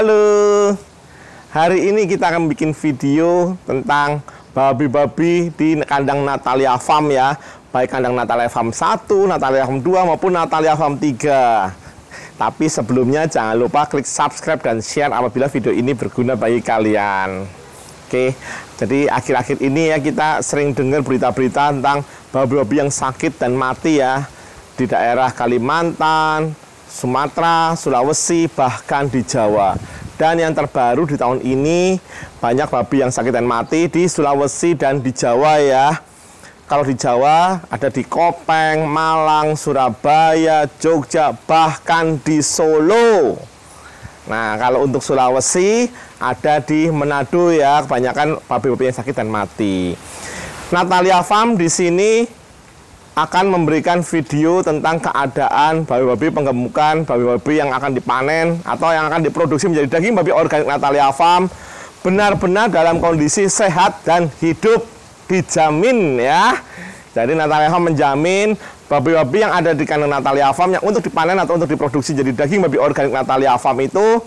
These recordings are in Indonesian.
Halo, hari ini kita akan bikin video tentang babi-babi di kandang Natalia Farm ya. Baik kandang Natalia Farm 1, Natalia Farm 2 maupun Natalia Farm 3. Tapi sebelumnya jangan lupa klik subscribe dan share apabila video ini berguna bagi kalian. Oke, jadi akhir-akhir ini ya kita sering dengar berita-berita tentang babi-babi yang sakit dan mati ya. Di daerah Kalimantan, Sumatera, Sulawesi, bahkan di Jawa. Dan yang terbaru di tahun ini banyak babi yang sakit dan mati di Sulawesi dan di Jawa ya. Kalau di Jawa ada di Kopeng, Malang, Surabaya, Jogja, bahkan di Solo. Nah, kalau untuk Sulawesi ada di Manado ya, kebanyakan babi-babi yang sakit dan mati. Natalia Farm di sini akan memberikan video tentang keadaan babi-babi penggemukan, babi-babi yang akan dipanen atau yang akan diproduksi menjadi daging babi organik Natalia Farm benar-benar dalam kondisi sehat dan hidup, dijamin ya. Jadi Natalia Farm menjamin babi-babi yang ada di kandang Natalia Farm yang untuk dipanen atau untuk diproduksi jadi daging babi organik Natalia Farm itu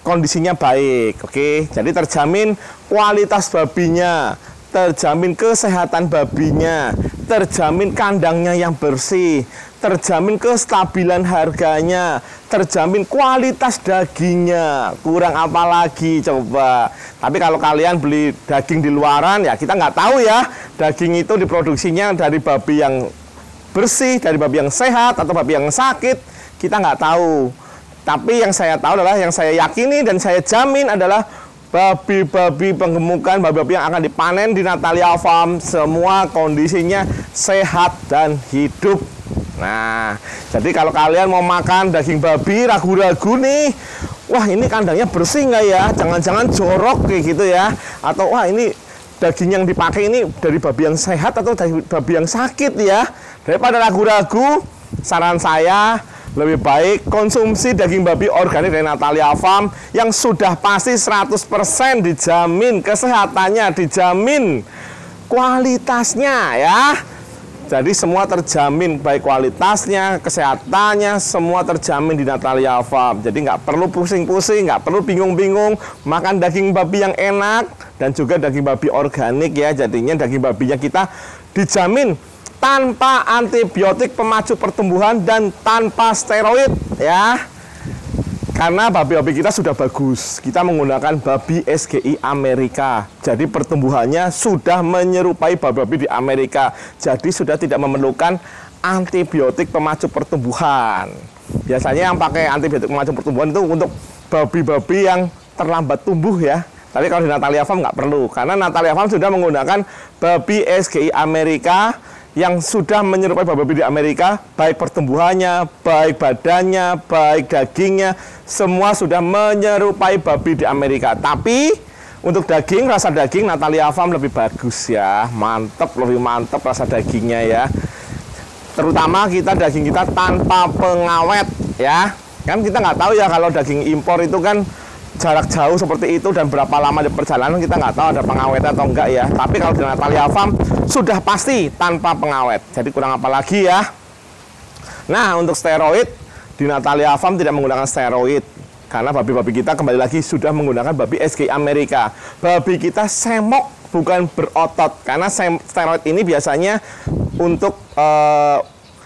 kondisinya baik, oke. Jadi terjamin kualitas babinya, terjamin kesehatan babinya, terjamin kandangnya yang bersih, terjamin kestabilan harganya, terjamin kualitas dagingnya. Kurang apa lagi coba? Tapi kalau kalian beli daging di luaran ya kita nggak tahu ya daging itu diproduksinya dari babi yang bersih, dari babi yang sehat atau babi yang sakit, kita nggak tahu. Tapi yang saya tahu adalah, yang saya yakini dan saya jamin adalah babi-babi penggemukan, babi-babi yang akan dipanen di Natalia Farm semua kondisinya sehat dan hidup. Nah, jadi kalau kalian mau makan daging babi ragu-ragu nih, wah ini kandangnya bersih nggak ya? Jangan-jangan jorok kayak gitu ya? Atau wah ini daging yang dipakai ini dari babi yang sehat atau dari babi yang sakit ya? Daripada ragu-ragu, saran saya lebih baik konsumsi daging babi organik dari Natalia Farm yang sudah pasti 100% dijamin kesehatannya, dijamin kualitasnya ya. Jadi semua terjamin, baik kualitasnya, kesehatannya, semua terjamin di Natalia Farm. Jadi nggak perlu pusing-pusing, nggak perlu bingung-bingung makan daging babi yang enak dan juga daging babi organik ya. Jadinya daging babinya kita dijamin tanpa antibiotik pemacu pertumbuhan dan tanpa steroid ya. Karena babi-babi kita sudah bagus. Kita menggunakan babi SGI Amerika. Jadi pertumbuhannya sudah menyerupai babi-babi di Amerika. Jadi sudah tidak memerlukan antibiotik pemacu pertumbuhan. Biasanya yang pakai antibiotik pemacu pertumbuhan itu untuk babi-babi yang terlambat tumbuh ya. Tapi kalau di Natalia Farm nggak perlu. Karena Natalia Farm sudah menggunakan babi SGI Amerika yang sudah menyerupai babi di Amerika, baik pertumbuhannya, baik badannya, baik dagingnya, semua sudah menyerupai babi di Amerika. Tapi untuk daging, rasa daging Natalia Farm lebih bagus ya, mantep, lebih mantep rasa dagingnya ya. Terutama daging kita tanpa pengawet ya. Kan kita nggak tahu ya kalau daging impor itu kan jarak jauh seperti itu dan berapa lama di perjalanan kita nggak tahu ada pengawet atau enggak ya. Tapi kalau di Natalia Farm sudah pasti tanpa pengawet. Jadi kurang apa lagi ya. Nah untuk steroid di Natalia Farm tidak menggunakan steroid karena babi-babi kita kembali lagi sudah menggunakan babi SGI Amerika. Babi kita semok bukan berotot karena steroid ini biasanya untuk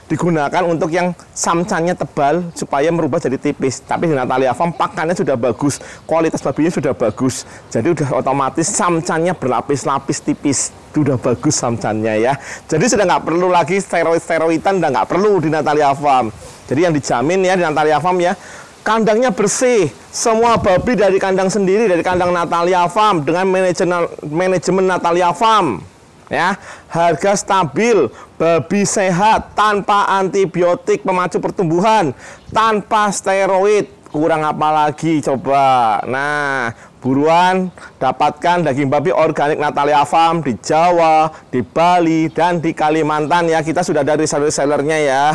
digunakan untuk yang samcannya tebal supaya merubah jadi tipis. Tapi di Natalia Farm pakannya sudah bagus, kualitas babinya sudah bagus. Jadi udah otomatis samcannya berlapis-lapis tipis. Sudah bagus samcannya ya. Jadi sudah nggak perlu lagi steroid-steroidan, udah nggak perlu di Natalia Farm. Jadi yang dijamin ya di Natalia Farm ya, kandangnya bersih. Semua babi dari kandang sendiri, dari kandang Natalia Farm dengan manajemen Natalia Farm. Ya, harga stabil, babi sehat, tanpa antibiotik pemacu pertumbuhan, tanpa steroid. Kurang apa lagi coba? Nah, buruan dapatkan daging babi organik Natalia Farm di Jawa, di Bali, dan di Kalimantan ya. Kita sudah ada reseller-resellernya ya.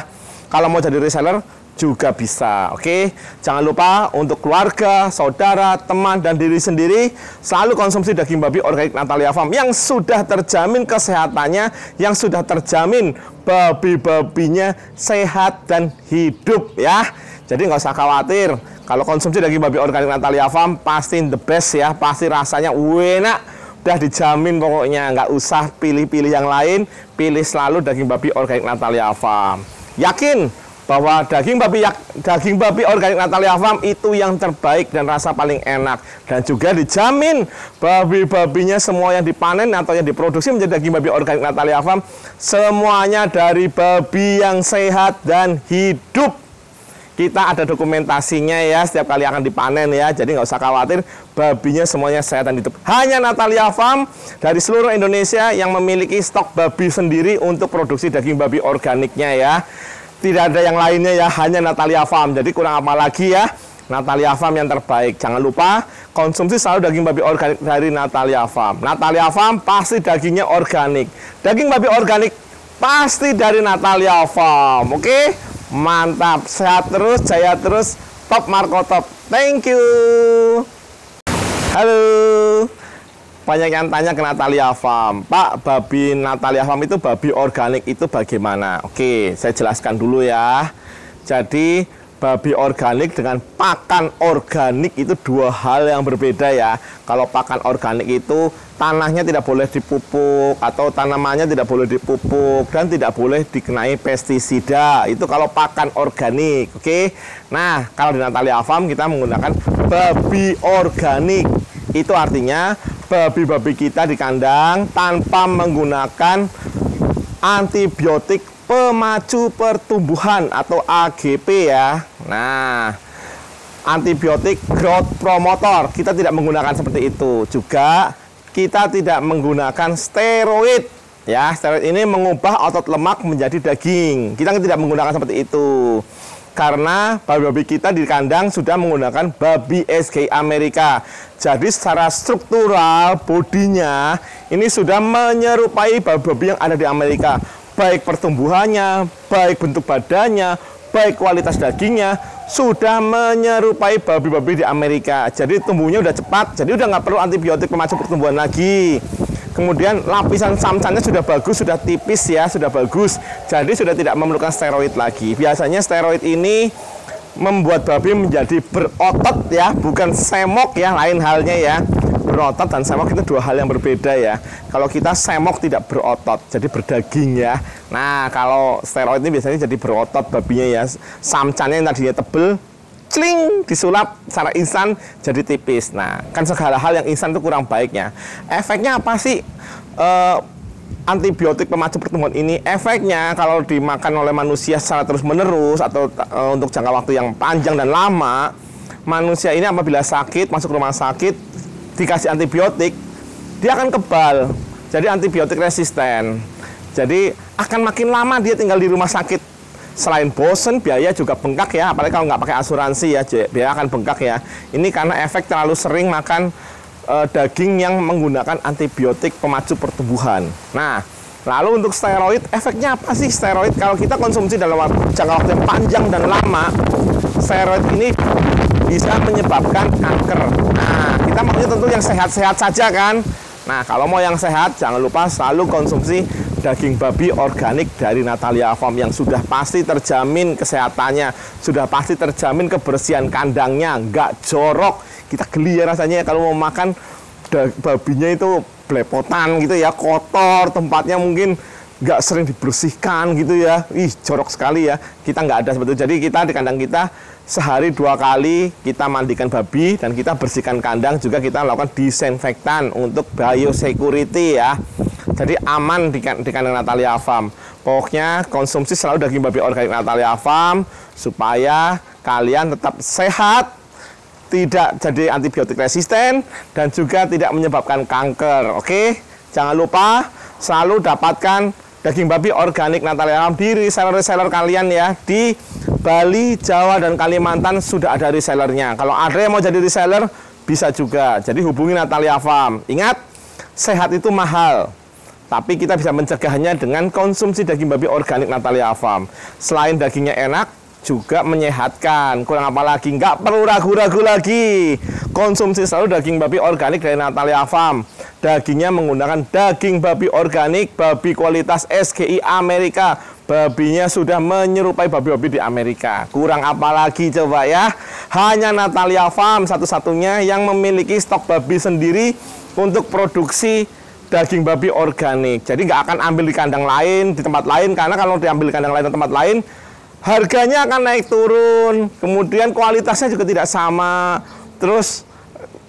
Kalau mau jadi reseller juga bisa, oke? Jangan lupa untuk keluarga, saudara, teman, dan diri sendiri selalu konsumsi daging babi organik Natalia Farm yang sudah terjamin kesehatannya, yang sudah terjamin babi-babinya sehat dan hidup ya. Jadi nggak usah khawatir Kalau konsumsi daging babi organik Natalia Farm pasti the best ya, pasti rasanya enak, udah dijamin pokoknya. Nggak usah pilih-pilih yang lain, pilih selalu daging babi organik Natalia Farm. Yakin bahwa daging babi organik Natalia Farm itu yang terbaik dan rasa paling enak, dan juga dijamin babi-babinya semua yang dipanen atau yang diproduksi menjadi daging babi organik Natalia Farm semuanya dari babi yang sehat dan hidup. Kita ada dokumentasinya ya, setiap kali akan dipanen ya, jadi nggak usah khawatir, babinya semuanya sehat dan hidup. Hanya Natalia Farm dari seluruh Indonesia yang memiliki stok babi sendiri untuk produksi daging babi organiknya ya. Tidak ada yang lainnya ya, hanya Natalia Farm. Jadi kurang apa lagi ya, Natalia Farm yang terbaik. Jangan lupa konsumsi selalu daging babi organik dari Natalia Farm. Natalia Farm pasti dagingnya organik. Daging babi organik pasti dari Natalia Farm. Oke? Mantap, sehat terus, jaya terus, top Marco top. Thank you. Halo. Banyak yang tanya ke Natalia Farm, Pak, babi Natalia Farm itu babi organik itu bagaimana? Oke, saya jelaskan dulu ya. Jadi babi organik dengan pakan organik itu dua hal yang berbeda ya. Kalau pakan organik itu tanahnya tidak boleh dipupuk atau tanamannya tidak boleh dipupuk dan tidak boleh dikenai pestisida. Itu kalau pakan organik, oke? Nah, kalau di Natalia Farm kita menggunakan babi organik. Itu artinya babi-babi kita di kandang tanpa menggunakan antibiotik pemacu pertumbuhan atau AGP ya. Nah, antibiotik growth promotor kita tidak menggunakan seperti itu. Juga kita tidak menggunakan steroid ya. Steroid ini mengubah otot lemak menjadi daging. Kita tidak menggunakan seperti itu. Karena babi-babi kita di kandang sudah menggunakan babi SGI Amerika. Jadi secara struktural bodinya ini sudah menyerupai babi-babi yang ada di Amerika. Baik pertumbuhannya, baik bentuk badannya, baik kualitas dagingnya, sudah menyerupai babi-babi di Amerika. Jadi tumbuhnya udah cepat, jadi udah nggak perlu antibiotik pemacu pertumbuhan lagi. Kemudian lapisan samcannya sudah bagus, sudah tipis ya, sudah bagus. Jadi sudah tidak memerlukan steroid lagi. Biasanya steroid ini membuat babi menjadi berotot ya, bukan semok ya, lain halnya ya. Berotot dan semok itu dua hal yang berbeda ya. Kalau kita semok tidak berotot, jadi berdaging ya. Nah, kalau steroid ini biasanya jadi berotot babinya ya. Samcannya yang tadinya tebel, cling, disulap secara instan jadi tipis. Nah, kan segala hal yang instan itu kurang baiknya. Efeknya apa sih antibiotik pemacu pertumbuhan ini? Efeknya kalau dimakan oleh manusia secara terus-menerus atau untuk jangka waktu yang panjang dan lama, manusia ini apabila sakit, masuk rumah sakit, dikasih antibiotik, dia akan kebal. Jadi antibiotik resisten. Jadi akan makin lama dia tinggal di rumah sakit. Selain bosen, biaya juga bengkak ya, apalagi kalau nggak pakai asuransi ya, biaya akan bengkak ya. Ini karena efek terlalu sering makan daging yang menggunakan antibiotik pemacu pertumbuhan. Nah, lalu untuk steroid, efeknya apa sih steroid? Kalau kita konsumsi dalam jangka waktu yang panjang dan lama, steroid ini bisa menyebabkan kanker. Nah, kita maunya tentu yang sehat-sehat saja kan. Nah, kalau mau yang sehat, jangan lupa selalu konsumsi daging babi organik dari Natalia Farm yang sudah pasti terjamin kesehatannya, sudah pasti terjamin kebersihan kandangnya, nggak jorok. Kita geli ya rasanya kalau mau makan babinya itu belepotan gitu ya, kotor, tempatnya mungkin nggak sering dibersihkan gitu ya. Ih, jorok sekali ya. Kita nggak ada seperti itu. Jadi kita di kandang kita sehari 2 kali kita mandikan babi dan kita bersihkan kandang, juga kita lakukan disinfektan untuk biosecurity ya. Jadi aman di kandang Natalia Farm. Pokoknya konsumsi selalu daging babi organik Natalia Farm supaya kalian tetap sehat, tidak jadi antibiotik resisten, dan juga tidak menyebabkan kanker. Oke, jangan lupa selalu dapatkan daging babi organik Natalia Farm di reseller-reseller kalian ya. Di Bali, Jawa, dan Kalimantan sudah ada resellernya. Kalau ada yang mau jadi reseller, bisa juga. Jadi hubungi Natalia Farm. Ingat, sehat itu mahal, tapi kita bisa mencegahnya dengan konsumsi daging babi organik Natalia Farm. Selain dagingnya enak, juga menyehatkan. Kurang apa lagi? Nggak perlu ragu-ragu lagi. Konsumsi selalu daging babi organik dari Natalia Farm. Dagingnya menggunakan daging babi organik, babi kualitas SGI Amerika, babinya sudah menyerupai babi-babi di Amerika. Kurang apa lagi coba ya? Hanya Natalia Farm satu-satunya yang memiliki stok babi sendiri untuk produksi daging babi organik. Jadi nggak akan ambil di kandang lain, di tempat lain, karena kalau diambil di kandang lain atau tempat lain, harganya akan naik turun. Kemudian kualitasnya juga tidak sama. Terus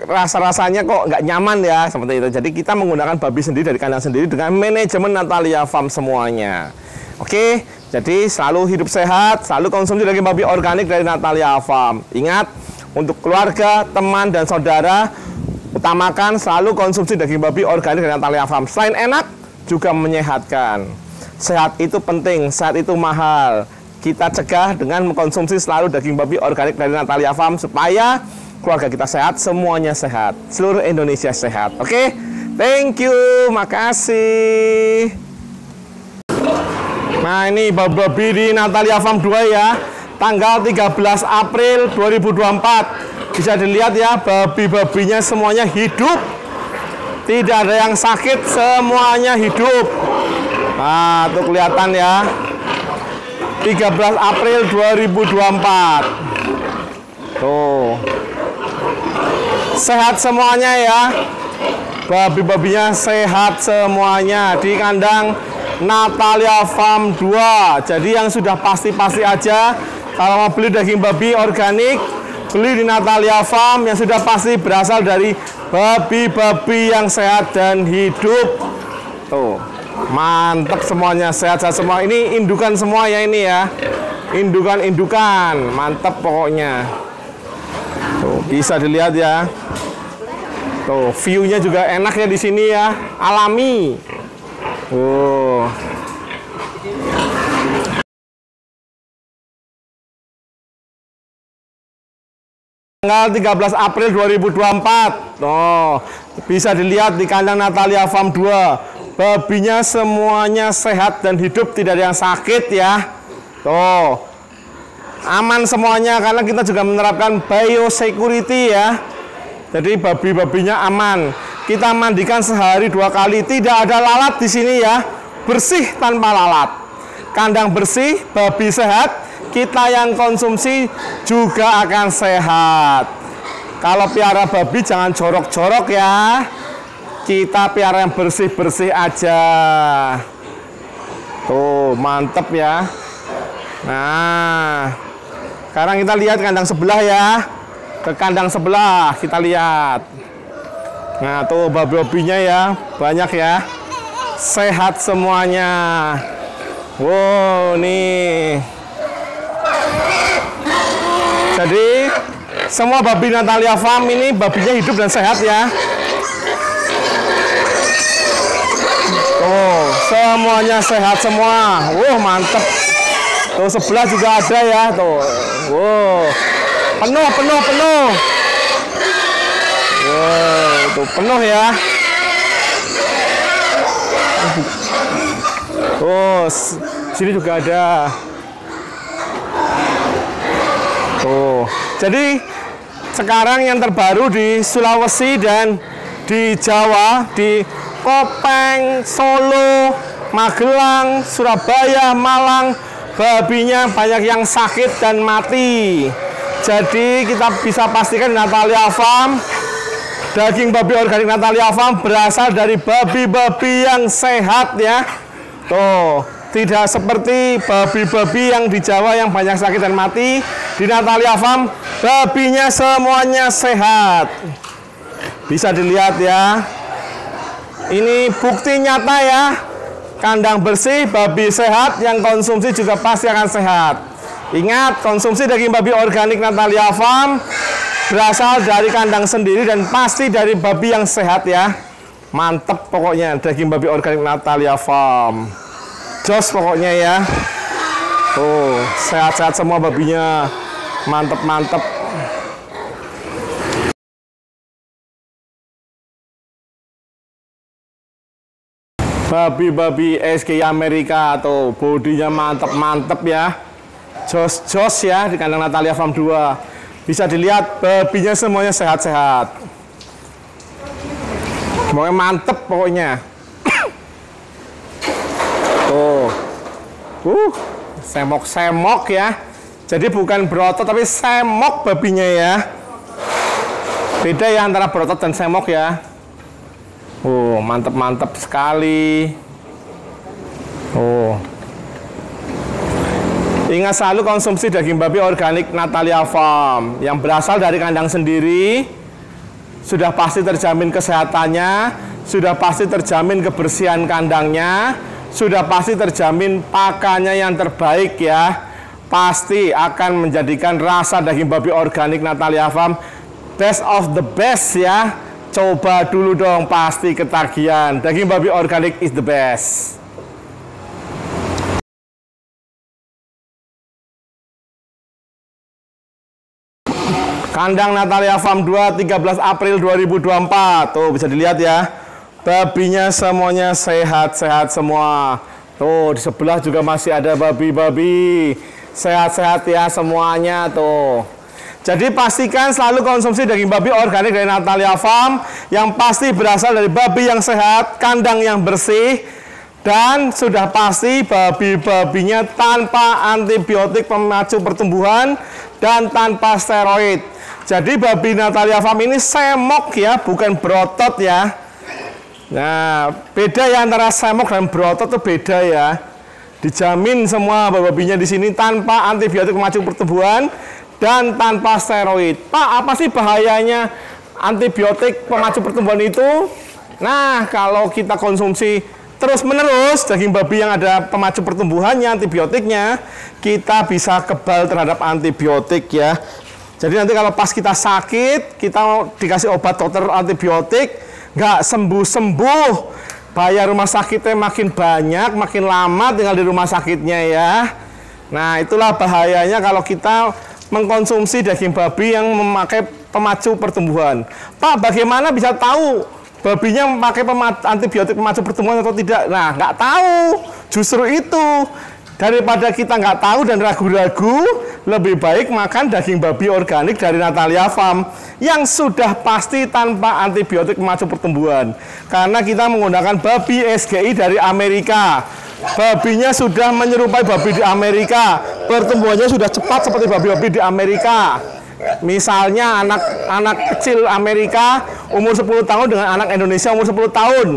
rasa-rasanya kok nggak nyaman ya, seperti itu. Jadi kita menggunakan babi sendiri dari kandang sendiri dengan manajemen Natalia Farm semuanya. Oke, jadi selalu hidup sehat, selalu konsumsi daging babi organik dari Natalia Farm. Ingat, untuk keluarga, teman, dan saudara, utamakan selalu konsumsi daging babi organik dari Natalia Farm. Selain enak, juga menyehatkan. Sehat itu penting, sehat itu mahal. Kita cegah dengan mengkonsumsi selalu daging babi organik dari Natalia Farm supaya keluarga kita sehat, semuanya sehat, seluruh Indonesia sehat. Oke, thank you, makasih. Nah, ini babi di Natalia Farm 2 ya, tanggal 13 April 2024. Bisa dilihat ya, babi-babinya semuanya hidup, tidak ada yang sakit, semuanya hidup. Nah, tuh kelihatan ya, 13 April 2024. Tuh, sehat semuanya ya, babi-babinya sehat semuanya di kandang Natalia Farm 2. Jadi yang sudah pasti-pasti aja, kalau mau beli daging babi organik, beli di Natalia Farm yang sudah pasti berasal dari babi-babi yang sehat dan hidup. Tuh, mantap semuanya, sehat-sehat semua. Ini indukan semua ya ini ya, indukan-indukan, mantap pokoknya. Tuh, bisa dilihat ya. Tuh, view-nya juga enak ya di sini ya, alami. Tanggal 13 April 2024. Tuh, bisa dilihat di kandang Natalia Farm 2. Babinya semuanya sehat dan hidup, tidak ada yang sakit ya. Tuh, aman semuanya karena kita juga menerapkan biosecurity ya. Jadi babi-babinya aman. Kita mandikan sehari 2 kali, tidak ada lalat di sini ya. Bersih tanpa lalat. Kandang bersih, babi sehat, kita yang konsumsi juga akan sehat. Kalau piara babi jangan jorok-jorok ya. Kita piara yang bersih-bersih aja. Tuh, mantep ya. Nah, sekarang kita lihat kandang sebelah ya. Ke kandang sebelah kita lihat. Nah, tuh babi-babinya ya, banyak ya. Sehat semuanya. Wow, nih. Jadi, semua babi Natalia Farm ini babinya hidup dan sehat ya. Tuh, semuanya sehat semua. Mantep. Tuh, sebelah juga ada ya, tuh. Penuh. Tuh penuh ya. Tuh, sini juga ada. Tuh. Jadi sekarang yang terbaru di Sulawesi dan di Jawa, di Kopeng, Solo, Magelang, Surabaya, Malang, babinya banyak yang sakit dan mati. Jadi kita bisa pastikan di Natalia Farm, daging babi organik Natalia Farm berasal dari babi-babi yang sehat ya. Tuh, tidak seperti babi-babi yang di Jawa yang banyak sakit dan mati. Di Natalia Farm, babinya semuanya sehat. Bisa dilihat ya. Ini bukti nyata ya. Kandang bersih, babi sehat, yang konsumsi juga pasti akan sehat. Ingat, konsumsi daging babi organik Natalia Farm berasal dari kandang sendiri dan pasti dari babi yang sehat ya. Mantep pokoknya daging babi organik Natalia Farm. Jos pokoknya ya. Tuh, sehat-sehat semua babinya. Mantep. Babi-babi SKY Amerika tuh, bodinya mantep ya. Jos ya di kandang Natalia Farm 2. Bisa dilihat babinya semuanya sehat-sehat. Semuanya mantep pokoknya. Tuh. Semok-semok ya. Jadi bukan berotot tapi semok babinya ya. Beda ya antara berotot dan semok ya. Mantep-mantep sekali. Ingat selalu konsumsi daging babi organik Natalia Farm yang berasal dari kandang sendiri. Sudah pasti terjamin kesehatannya, sudah pasti terjamin kebersihan kandangnya, sudah pasti terjamin pakannya yang terbaik ya. Pasti akan menjadikan rasa daging babi organik Natalia Farm best of the best ya. Coba dulu dong, pasti ketagihan. Daging babi organik is the best. Kandang Natalia Farm 2, 13 April 2024. Tuh, bisa dilihat ya. Babinya semuanya sehat-sehat semua. Tuh, di sebelah juga masih ada babi-babi. Sehat-sehat ya semuanya tuh. Jadi pastikan selalu konsumsi daging babi organik dari Natalia Farm yang pasti berasal dari babi yang sehat, kandang yang bersih, dan sudah pasti babi-babinya tanpa antibiotik pemacu pertumbuhan dan tanpa steroid. Jadi babi Natalia Farm ini semok ya, bukan berotot ya. Nah, beda ya antara semok dan berotot tuh beda ya. Dijamin semua babinya di sini tanpa antibiotik pemacu pertumbuhan dan tanpa steroid. Pak, apa sih bahayanya antibiotik pemacu pertumbuhan itu? Nah, kalau kita konsumsi terus-menerus daging babi yang ada pemacu pertumbuhannya, antibiotiknya, kita bisa kebal terhadap antibiotik ya. Jadi nanti kalau pas kita sakit, kita dikasih obat dokter antibiotik, nggak sembuh-sembuh, bayar rumah sakitnya makin banyak, makin lama tinggal di rumah sakitnya ya. Nah, itulah bahayanya kalau kita mengkonsumsi daging babi yang memakai pemacu pertumbuhan. Pak, bagaimana bisa tahu babinya memakai antibiotik pemacu pertumbuhan atau tidak? Nah, nggak tahu. Justru itu. Daripada kita nggak tahu dan ragu-ragu, lebih baik makan daging babi organik dari Natalia Farm yang sudah pasti tanpa antibiotik pemacu pertumbuhan. Karena kita menggunakan babi SGI dari Amerika. Babinya sudah menyerupai babi di Amerika. Pertumbuhannya sudah cepat seperti babi-babi di Amerika. Misalnya anak kecil Amerika umur 10 tahun dengan anak Indonesia umur 10 tahun.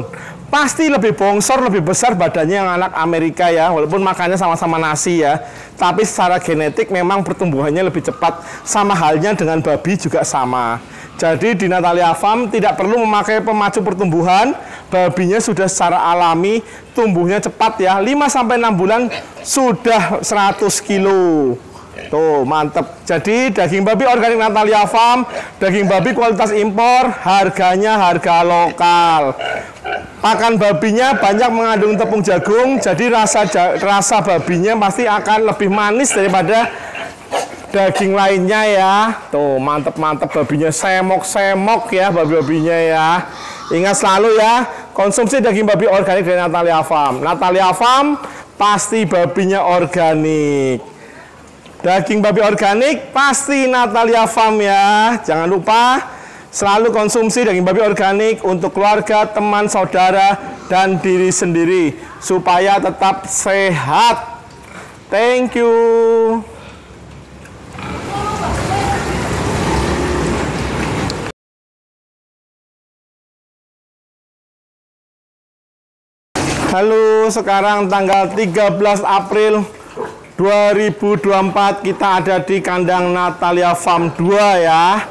Pasti lebih bongsor, lebih besar badannya yang anak Amerika ya. Walaupun makannya sama-sama nasi ya. Tapi secara genetik memang pertumbuhannya lebih cepat. Sama halnya dengan babi juga sama. Jadi di Natalia Farm tidak perlu memakai pemacu pertumbuhan. Babinya sudah secara alami tumbuhnya cepat ya. 5-6 bulan sudah 100 kilo. Tuh, mantep. Jadi daging babi organik Natalia Farm, daging babi kualitas impor, harganya harga lokal. Pakan babinya banyak mengandung tepung jagung, jadi rasa babinya pasti akan lebih manis daripada daging lainnya ya. Tuh, mantep-mantep babinya, semok-semok ya babi-babinya ya. Ingat selalu ya, konsumsi daging babi organik dari Natalia Farm. Natalia Farm pasti babinya organik. Daging babi organik pasti Natalia Farm ya. Jangan lupa selalu konsumsi daging babi organik untuk keluarga, teman, saudara, dan diri sendiri supaya tetap sehat. Thank you. Halo, sekarang tanggal 13 April 2024 kita ada di kandang Natalia Farm 2 ya.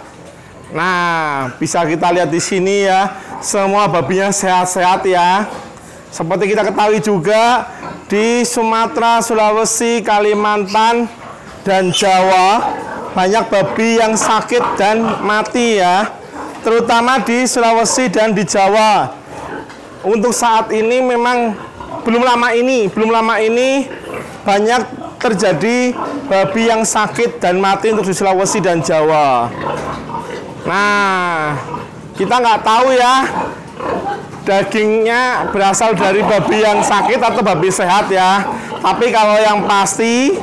Nah, bisa kita lihat di sini ya, semua babinya sehat-sehat ya. Seperti kita ketahui juga di Sumatera, Sulawesi, Kalimantan, dan Jawa banyak babi yang sakit dan mati ya. Terutama di Sulawesi dan di Jawa. Untuk saat ini memang belum lama ini banyak terjadi babi yang sakit dan mati untuk di Sulawesi dan Jawa. Nah, kita nggak tahu ya dagingnya berasal dari babi yang sakit atau babi sehat ya. Tapi kalau yang pasti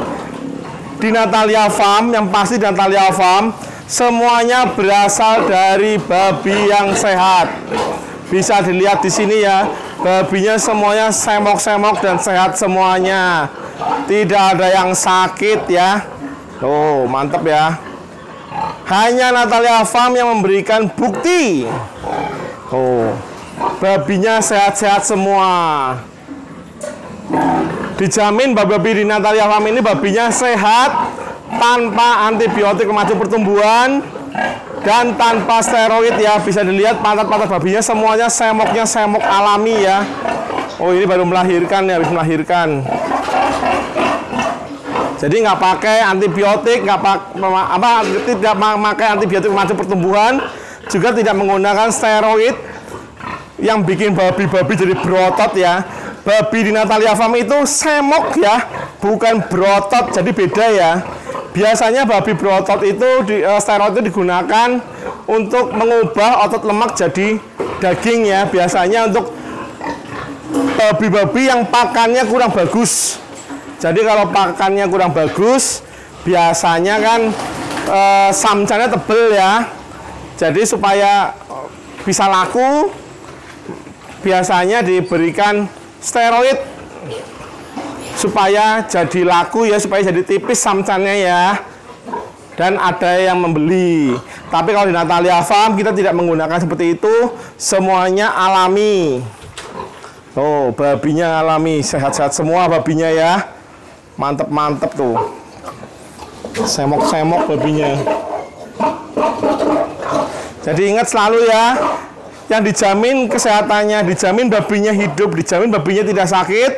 di Natalia Farm, semuanya berasal dari babi yang sehat. Bisa dilihat di sini ya, babinya semuanya semok-semok dan sehat semuanya. Tidak ada yang sakit ya. Tuh, mantap ya. Hanya Natalia Farm yang memberikan bukti. Tuh, babinya sehat-sehat semua. Dijamin babi di Natalia Farm ini babinya sehat, tanpa antibiotik pemacu pertumbuhan, dan tanpa steroid ya. Bisa dilihat pantat-pantat babinya semuanya semoknya semok alami ya. Oh, ini baru melahirkan ya, habis melahirkan. Jadi nggak pakai antibiotik, tidak pakai antibiotik pemacu pertumbuhan, juga tidak menggunakan steroid yang bikin babi-babi jadi berotot ya. Babi di Natalia Farm itu semok ya, bukan berotot, jadi beda ya. Biasanya babi berotot itu steroid itu digunakan untuk mengubah otot lemak jadi daging ya. Biasanya untuk babi-babi yang pakannya kurang bagus. Jadi kalau pakannya kurang bagus, biasanya kan samcannya tebel ya. Jadi supaya bisa laku, biasanya diberikan steroid supaya jadi laku ya, supaya jadi tipis samcannya ya. Dan ada yang membeli. Tapi kalau di Natalia Farm kita tidak menggunakan seperti itu, semuanya alami. Tuh, babinya alami, sehat-sehat semua babinya ya. Mantep-mantep tuh. Semok-semok babinya. Jadi ingat selalu ya, yang dijamin kesehatannya, dijamin babinya hidup, dijamin babinya tidak sakit,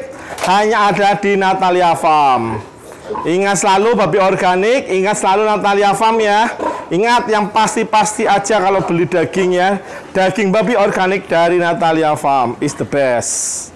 hanya ada di Natalia Farm. Ingat selalu babi organik, ingat selalu Natalia Farm ya. Ingat yang pasti-pasti aja kalau beli daging ya. Daging babi organik dari Natalia Farm is the best.